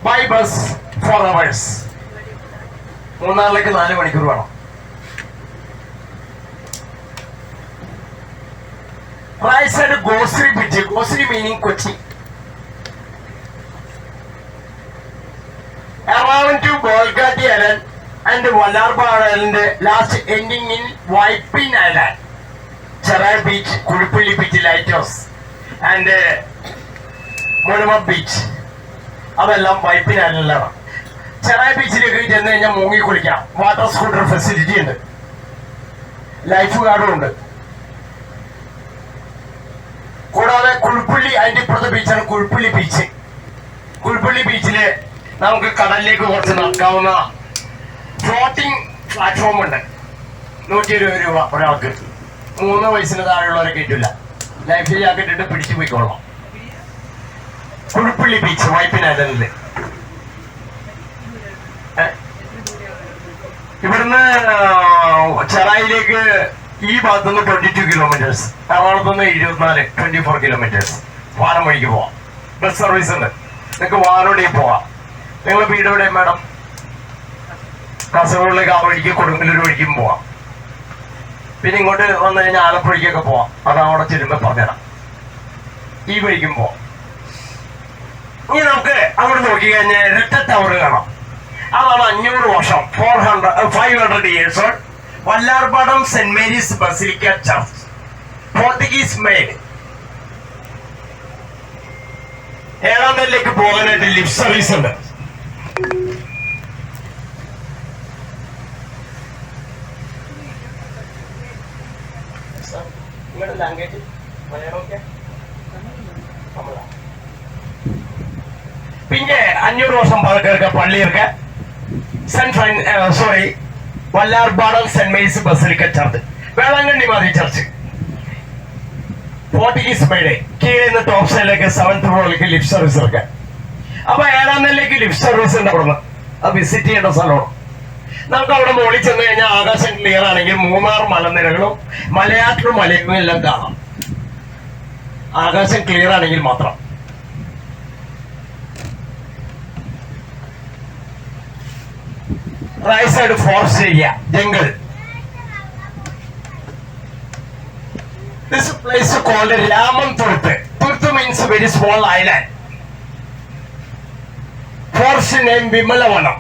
By bus 4 hours. മൂന്നാറിലേക്ക് 4 മണിക്കൂർ വേണം. Right side Gosri beach. Gosri meaning Kochi. Around to Bolgati Island and Vallarba Island, last ending in Waipin Island. Cherai Beach, Kulpuli Beach Lighthouse, and Monoma Beach. Avellam Waipin Island. Cherai Beach is a Mungi Kulika, water scooter facility. Life guard. കൂടാതെ കുൾപ്പള്ളി അതിന്റെ ഇപ്പുറത്തെ ബീച്ചാണ് കുൾപ്പള്ളി beach. കുൾപ്പള്ളി ബീച്ചില് നമുക്ക് കടലിലേക്ക് കുറച്ച് നടക്കാവുന്ന floating platform ഉണ്ട്. 120 രൂപ ഒരാൾക്ക്. 3 വയസ്സിന് താഴെയുള്ളവരെ കിട്ടില്ല. ലൈഫ് ജാക്കറ്റ് ഇട്ട് പിടിച്ചു പോയിക്കോളാം. കുൾപ്പള്ളി ബീച്ച് വൈപ്പിൻ ഐലൻഡില്. ഇവിടുന്ന് ചെറായിലേക്ക് ഈ ഭാഗത്തുനിന്ന് 22 kilometers, എറണാകുളത്തുനിന്ന് 24 kilometers. വാനം വഴിക്ക് പോവാം. ബസ് സർവീസ് ഉണ്ട്. നിങ്ങൾക്ക് വാനോടേക്ക് പോവാം. നിങ്ങളുടെ വീട് എവിടെ മാഡം? കാസർഗോഡിലേക്ക് ആ വഴിക്ക് കൊടുങ്ങല്ലൂർ വഴിക്കും പോവാം. പിന്നെ ഇങ്ങോട്ട് വന്നു കഴിഞ്ഞാൽ ആലപ്പുഴയ്ക്കൊക്കെ പോവാം. അത് അവിടെ ചെല്ലുമ്പോൾ പറഞ്ഞുതരാം. ഈ വഴിക്കും പോവാം. ഇനി നമുക്ക് അവിടെ നോക്കി കഴിഞ്ഞാൽ ഇരട്ട ടവർ കാണാം. അതാണ് 500 വർഷം, 500 years old. Vallarpadam Saint Mary's basilica church, Portuguese made. 7ാം നിലയിലേക്ക് പോകാനായിട്ട് ലിഫ്റ്റ് സർവീസ് ഉണ്ട്. ലാംഗ്വേജ് പിന്നെ 500 വർഷം പഴക്കർക്ക് പള്ളിയൊക്കെ Vallarpadam Saint Mary's basilica church, Velankanni മാറി ചർച്ച്, പോർച്ചുഗീസ് മെയ്ഡ്. കീഴിൽ നിന്ന് ടോപ്പ് സൈഡിലേക്ക് 7th ഫ്ലോറിലേക്ക് ലിഫ്റ്റ് സർവീസ് ഒക്കെ. അപ്പൊ 7ാം നിലയിലേക്ക് ലിഫ്റ്റ് സർവീസ് ഉണ്ട്. അവിടുന്ന് അത് വിസിറ്റ് ചെയ്യേണ്ട സ്ഥലമാണ്. നമുക്ക് അവിടെ മുകളിൽ ചെന്ന് കഴിഞ്ഞാൽ ആകാശം ക്ലിയർ ആണെങ്കിൽ 3 മലനിരകളും മലയാറ്റൂർ മലയും എല്ലാം കാണാം. ആകാശം ക്ലിയർ ആണെങ്കിൽ മാത്രം. Right side forest area, jungle. This place is called Ramanturthu. Turthu means very small island. Forest name Vimalavanam.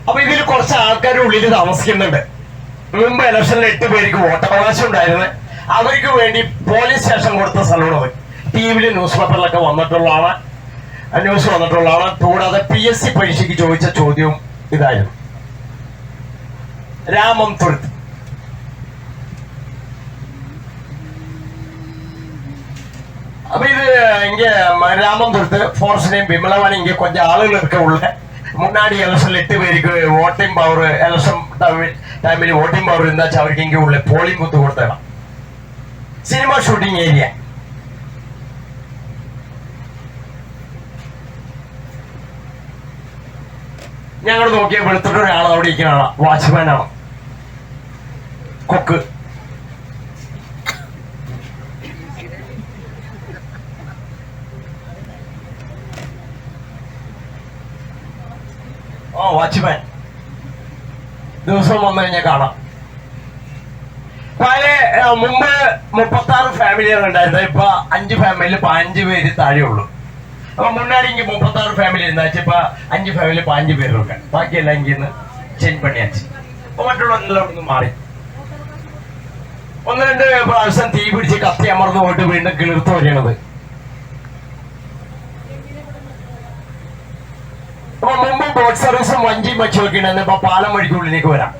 അപ്പൊ ഇതിൽ കുറച്ച് ആൾക്കാർ ഉള്ളിൽ താമസിക്കുന്നുണ്ട്. മുമ്പ് ഇലക്ഷനിൽ 8 പേർക്ക് വോട്ടവകാശം ഉണ്ടായിരുന്നു. അവർക്ക് വേണ്ടി പോലീസ് സ്റ്റേഷൻ കൊടുത്ത സ്ഥലമാണ്. ടിവിയിൽ ന്യൂസ് പേപ്പറിലൊക്കെ വന്നിട്ടുള്ളതാണ്. ന്യൂസ് വന്നിട്ടുള്ളതാണ്. കൂടാതെ PSC പരീക്ഷയ്ക്ക് ചോദിച്ച ചോദ്യവും ഇതായിരുന്നു. രാമംതുരുത്ത്. അപ്പൊ ഇത് இங்க ராமந்துருத்து ஃபாரஸ்ட் நேம் விமலவான். இங்க கொஞ்சம் ஆளுகள் இருக்க உள்ள முன்னாடி எலெக்ஷன்ல 8 பேருக்கு വോട്ടിംഗ് പവർ, എലക്ഷൻ ടൈമിൽ വോട്ടിംഗ് പവർ എന്താ വെച്ചാൽ അവർക്ക് ഇങ്ങനെ ഉള്ള പോളിംഗ് ബൂത്ത് കൊടുത്തതാണ്. Cinema shooting area. ഞങ്ങൾ നോക്കിയ വെളുത്തിട്ട് ഒരാൾ അവിടെ ഇരിക്കുന്ന ആളാ, വാച്ച്മാൻ ആണ്, കൊക്ക്. വാച്ച്മാൻ ദിവസം വന്നു കഴിഞ്ഞാൽ കാണാം. പഴയ മുമ്പ് 36 ഫാമിലിയാണ് ഉണ്ടായിരുന്നത്. ഇപ്പൊ 5 ഫാമിലിയിൽ 15 പേര് താഴെയുള്ളൂ. അപ്പൊ മുന്നാടി ഇങ്ങനെ 36 ഫാമിലി இருந்தாச்சு. ഇപ്പൊ 5 ഫാമിലി 15 പേരുണ്ട്. ബാക്കിയെല്ലാം ഇങ്ങനെ ചേഞ്ച് പണിയാச்சு. അപ്പൊ മറ്റുള്ളവരെല്ലാം ഇവിടുന്ന് മാറി. 1-2 പ്രാവശ്യം തീ പിടിച്ച് കത്തി അമർന്നു പോയിട്ട് വീണ്ടും കിളിർത്ത് വരണത്. അപ്പൊ മുമ്പ് ബോട്ട് സർവീസും വഞ്ചിയും വെച്ച് നോക്കിയിട്ടുണ്ടെന്ന്. ഇപ്പൊ പാലം വഴിക്കുള്ളിലേക്ക് വരാം.